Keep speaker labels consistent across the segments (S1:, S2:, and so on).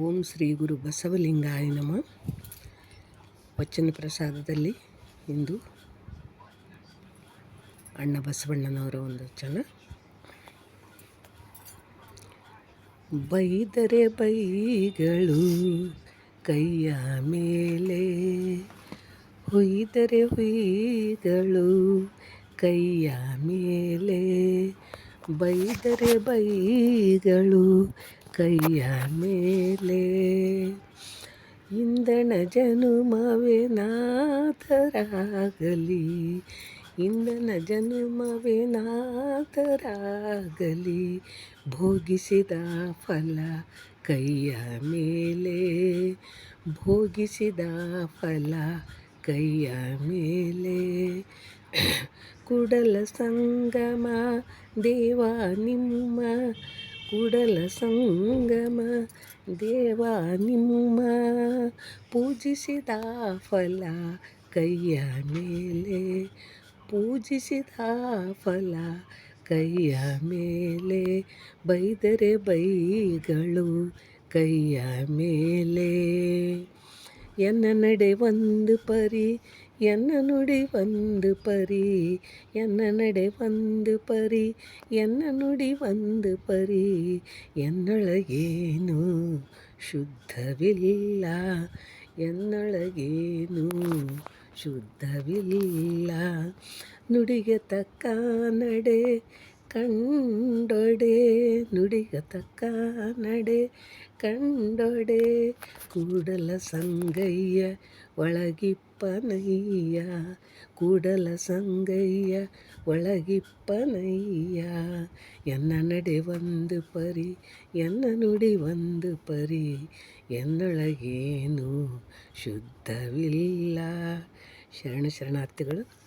S1: ಓಂ ಶ್ರೀ ಗುರು ಬಸವಲಿಂಗಾಯ ನಮಃ. ವಚನ ಪ್ರಸಾದದಲ್ಲಿ ಇಂದು ಅಣ್ಣ ಬಸವಣ್ಣನವರ ಒಂದು ವಚನ. ಬೈದರೆ ಬೈಗಳು ಕೈಯ ಮೇಲೆ, ಹೊಯ್ದರೆ ಹೊಯ್ಗಳು ಕೈಯ ಮೇಲೆ, ಬೈದರೆ ಬೈಗಳು ಕೈಯ ಮೇಲೆ, ಇಂದಣ ಜನುಮವೇ ನಾಥರಾಗಲಿ, ಇಂದನ ಜನುಮವೇ ನಾಥರಾಗಲಿ, ಭೋಗಿಸಿದ ಫಲ ಕೈಯ ಮೇಲೆ, ಭೋಗಿಸಿದ ಫಲ ಕೈಯ ಮೇಲೆ, ಕುಡಲ ಸಂಗಮ ದೇವ ನಿಮ್ಮ, ಕುಡಲ ಸಂಗಮ ದೇವ ನಿಮ್ಮ, ಪೂಜಿಸಿದ ಫಲ ಕೈಯ ಮೇಲೆ, ಪೂಜಿಸಿದ ಫಲ ಕೈಯ ಮೇಲೆ, ಬೈದರೆ ಬೈಗಳು ಕೈಯ ಮೇಲೆ, ಎನ್ನ ನಡೆ ಒಂದು ಪರಿ ಎನ್ನ ನುಡಿ ಒಂದು ಪರಿ, ಎನ್ನ ನಡೆ ಒಂದು ಪರಿ ಎನ್ನ ನುಡಿ ಒಂದು ಪರಿ, ಎನ್ನೊಳಗೇನು ಶುದ್ಧವಿಲ್ಲ, ಎನ್ನೊಳಗೇನು ಶುದ್ಧವಿಲ್ಲ, ನುಡಿಗೆ ತಕ್ಕ ನಡೆ ಕಂಡೊಡೆ, ನುಡಿಗೆ ತಕ್ಕ ನಡೆ ಕಂಡೊಡೆ, ಕೂಡಲ ಸಂಗಯ್ಯ ಒಳಗಿಪ್ಪನಯ್ಯ, ಕೂಡಲ ಸಂಗಯ್ಯ ಒಳಗಿಪ್ಪನಯ್ಯ, ಎನ್ನ ನಡೆ ಒಂದು ಪರಿ ಎನ್ನ ನುಡಿ ಒಂದು ಪರಿ, ಎನ್ನೊಳಗೇನು ಶುದ್ಧವಿಲ್ಲ. ಶರಣಾರ್ಥಿಗಳು.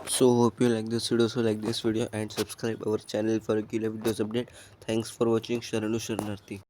S2: So hope you like this video. So like this video and subscribe our channel for regular videos update. Thanks for watching. Sharanu Sharanarthi.